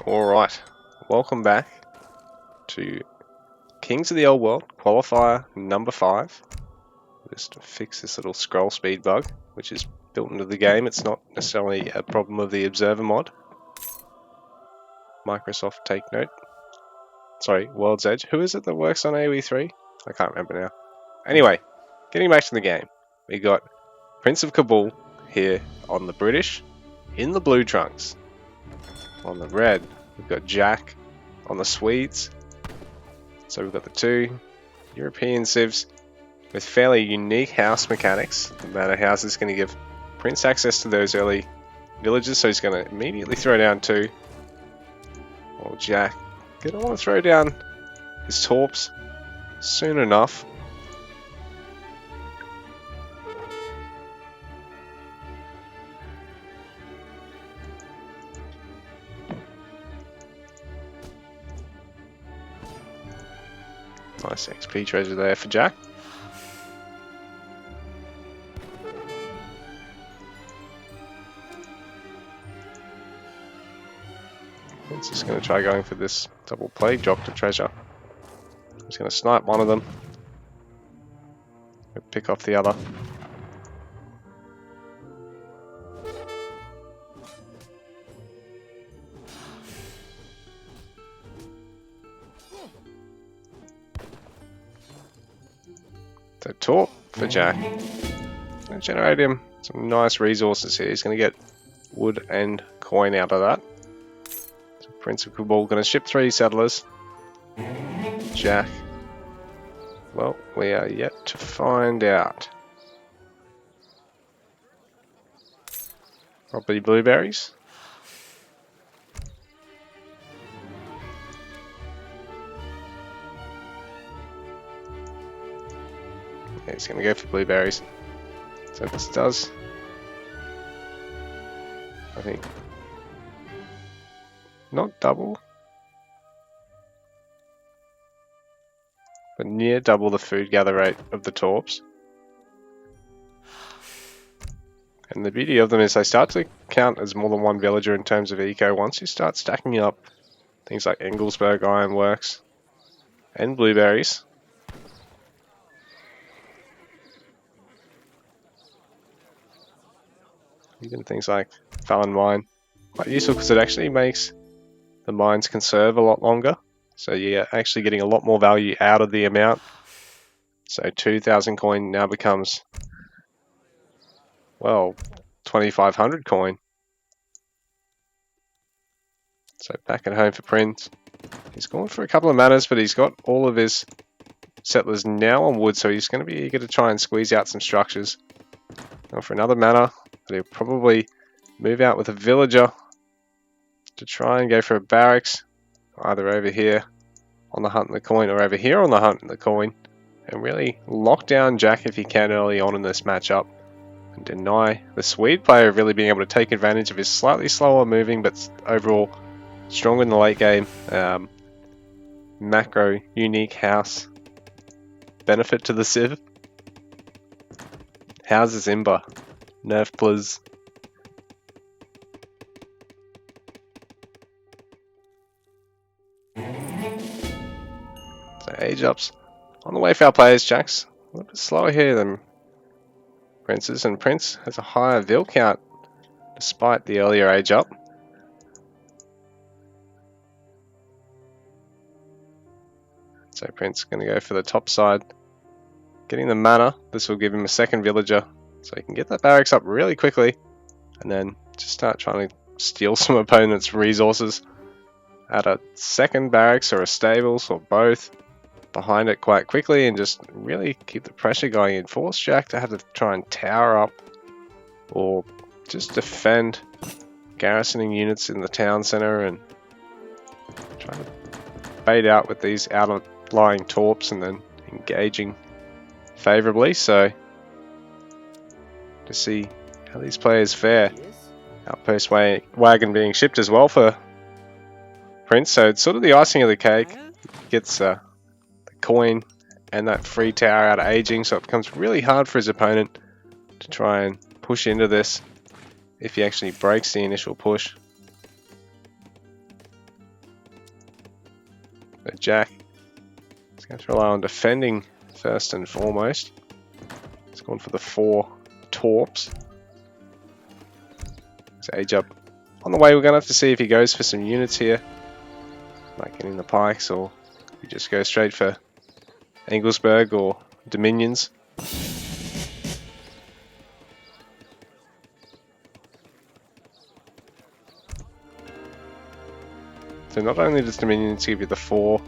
Alright, welcome back to Kings of the Old World, Qualifier number 5. Just to fix this little scroll speed bug, which is built into the game. It's not necessarily a problem of the Observer mod. Microsoft take note. Sorry, World's Edge. Who is it that works on AoE 3? I can't remember now. Anyway, getting back to the game. We got PrinceofKabul here on the British, in the blue trunks. On the red, we've got Jack on the Swedes. So we've got the two European civs with fairly unique house mechanics. The manor house is going to give Prince access to those early villages, so he's going to immediately throw down 2. Well, Jack going to want to throw down his torps soon enough. Nice XP treasure there for Jack. He's just going to try going for this double plague doctor treasure. He's going to snipe one of them. Pick off the other. So torp for Jack. Going to generate him some nice resources here. He's going to get wood and coin out of that. So PrinceofKabul going to ship 3 settlers. Jack. Well, we are yet to find out. Probably blueberries. Yeah, he's going to go for blueberries. So this does, I think, not double, but near double the food gather rate of the torps. And the beauty of them is they start to count as more than one villager in terms of eco once you start stacking up things like Engelsberg Ironworks and blueberries. Even things like Fallon Mine. Quite useful because it actually makes the mines conserve a lot longer. So you're actually getting a lot more value out of the amount. So 2,000 coin now becomes, well, 2,500 coin. So back at home for Prince. He's gone for a couple of manors, but he's got all of his settlers now on wood, so he's going to be eager to try and squeeze out some structures. Going for another manor, but he'll probably move out with a villager to try and go for a barracks, either over here on the hunt in the coin or over here on the hunt in the coin, and really lock down Jack if he can early on in this matchup and deny the Swede player really being able to take advantage of his slightly slower moving but overall stronger in the late game macro unique house benefit to the Civ. Houses Imber. Nerf please. So age ups on the way for our players. Jack's a little bit slower here than Prince's, and Prince has a higher vil count despite the earlier age up. So Prince is going to go for the top side. Getting the manor, this will give him a second villager, so he can get that barracks up really quickly, and then just start trying to steal some opponents' resources. Add a second barracks or a stables or both behind it quite quickly, and just really keep the pressure going and force Jack to have to try and tower up or just defend garrisoning units in the town center and try to bait out with these outlying torps and then engaging favorably. So to see how these players fare. Outpost wagon being shipped as well for Prince, so it's sort of the icing of the cake. Gets the coin and that free tower out of aging, so it becomes really hard for his opponent to try and push into this if he actually breaks the initial push. Jack. He's going to rely on defending first and foremost. He's gone for the 4 torps. Let's age up. On the way, we're going to have to see if he goes for some units here, like getting the pikes, or if he just goes straight for Engelsberg or Dominions. So not only does Dominions give you the 4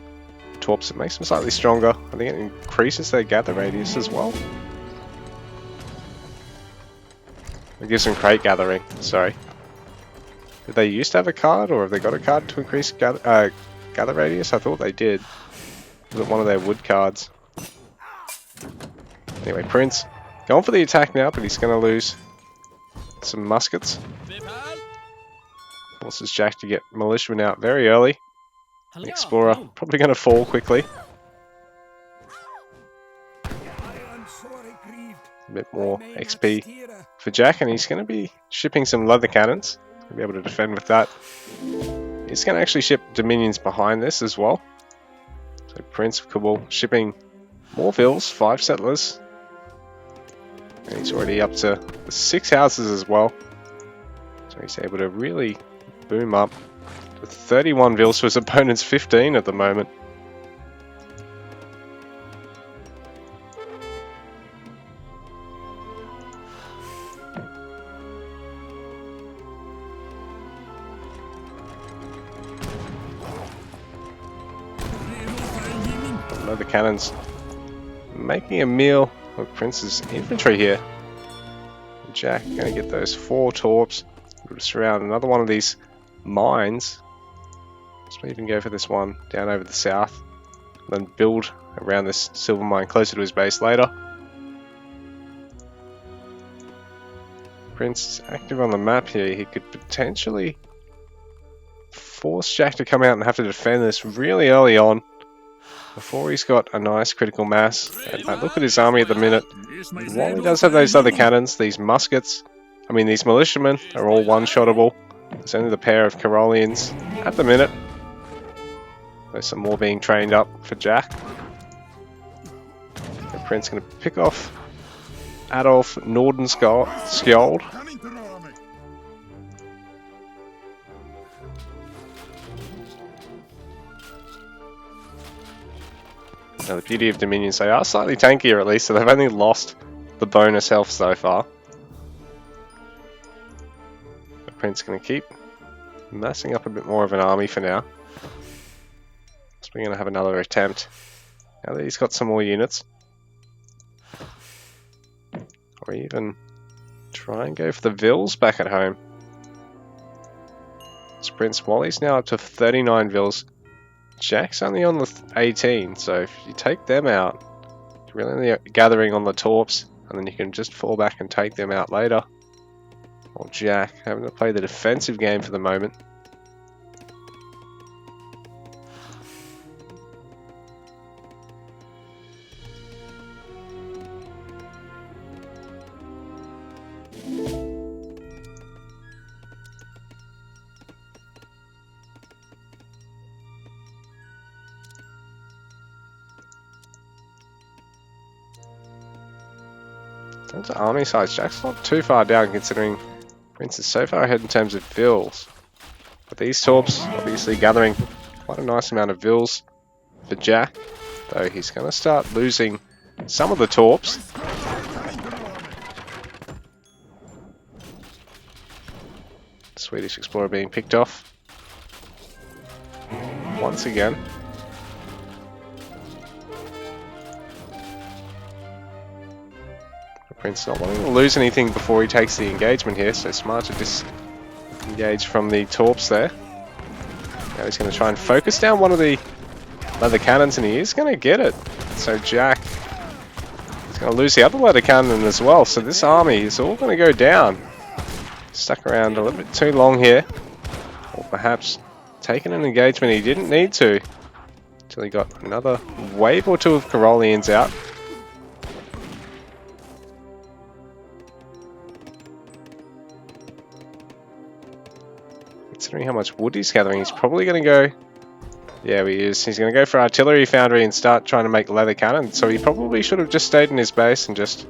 torps, it makes them slightly stronger. I think it increases their gather radius as well. It gives them crate gathering, sorry. Did they used to have a card, or have they got a card to increase gather radius? I thought they did. Was it one of their wood cards? Anyway, Prince going for the attack now, but he's going to lose some muskets. Forces Jack to get militiamen out very early. The Explorer probably going to fall quickly. A bit more XP for Jack, and he's going to be shipping some leather cannons. He'll be able to defend with that. He's going to actually ship Dominions behind this as well. So Prince of Kabul shipping more vills, 5 settlers. And he's already up to the 6 houses as well. So he's able to really boom up to 31 vills to his opponent's 15 at the moment. The cannons making a meal of Prince's infantry here. Jack going to get those 4 torps. We'll surround another one of these mines. Let's even go for this one down over the south, then build around this silver mine closer to his base later. Prince is active on the map here. He could potentially force Jack to come out and have to defend this really early on, before he's got a nice critical mass. And look at his army at the minute. While he does have those other cannons, these muskets, these militiamen are all one-shottable. There's only the pair of Carolians at the minute. There's some more being trained up for Jack. The Prince going to pick off Adolf Nordenskjold. Now the beauty of Dominions, they are slightly tankier at least, so they've only lost the bonus health so far. The Prince going to keep massing up a bit more of an army for now. So we're going to have another attempt, now that he's got some more units. Or even try and go for the vills back at home. This Prince, while he's now up to 39 vills, Jack's only on the 18, so if you take them out, you're really only gathering on the torps, and then you can just fall back and take them out later. While Jack having to play the defensive game for the moment. In terms of army size, Jack's not too far down considering Prince is so far ahead in terms of vills. But these torps obviously gathering quite a nice amount of vills for Jack, though he's going to start losing some of the torps. Swedish Explorer being picked off once again. Prince not wanting to lose anything before he takes the engagement here, so smart to disengage from the torps there. Now he's going to try and focus down one of the leather cannons, and he is going to get it. So Jack is going to lose the other leather cannon as well, so this army is all going to go down. Stuck around a little bit too long here, or perhaps taking an engagement he didn't need to, until he got another wave or 2 of Carolians out. Considering how much wood he's gathering, he's probably going to go Yeah, he is. He's going to go for artillery foundry and start trying to make leather cannon. So he probably should have just stayed in his base and just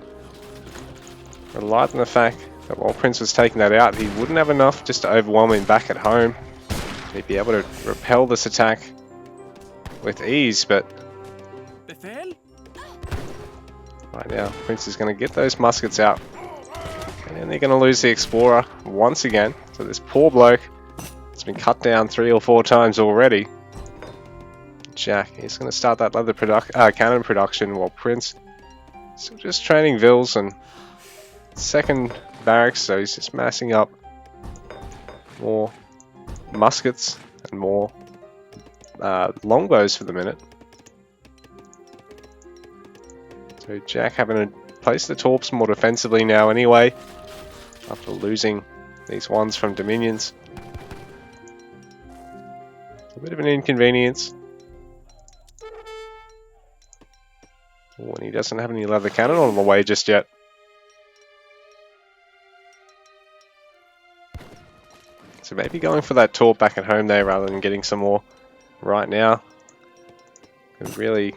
relied on the fact that while Prince was taking that out, he wouldn't have enough just to overwhelm him back at home. He'd be able to repel this attack with ease, but right now, Prince is going to get those muskets out. And then they're going to lose the Explorer once again. So this poor bloke has been cut down 3 or 4 times already. Jack is going to start that leather cannon production while Prince is still just training Vils and second barracks, so he's just massing up more muskets and more longbows for the minute. So Jack having to place the torps more defensively now anyway, after losing these ones from Dominions. A bit of an inconvenience. When he doesn't have any leather cannon on the way just yet. So maybe going for that torp back at home there rather than getting some more right now could really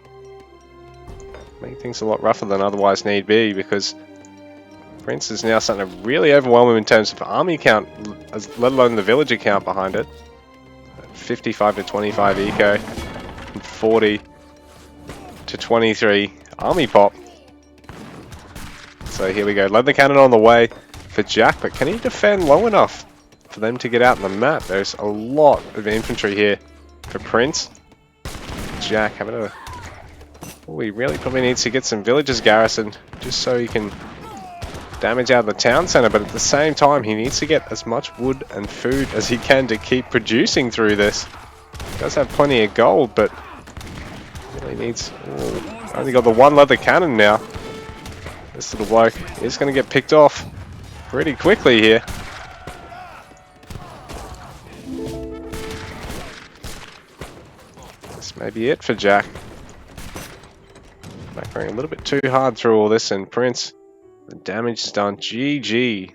make things a lot rougher than otherwise need be, because Prince is now starting to really overwhelm him in terms of army count, let alone the villager count behind it. 55 to 25 eco and 40 to 23 army pop. So here we go, leather cannon on the way for Jack, but can he defend long enough for them to get out on the map? There's a lot of infantry here for Prince. Jack having a... Well, he really probably needs to get some villagers garrisoned just so he can damage out the town center, but at the same time he needs to get as much wood and food as he can to keep producing through this. He does have plenty of gold, but really needs... only got the 1 leather cannon now. This little bloke is going to get picked off pretty quickly here. This may be it for Jack. Going a little bit too hard through all this, and Prince, the damage is done. GG.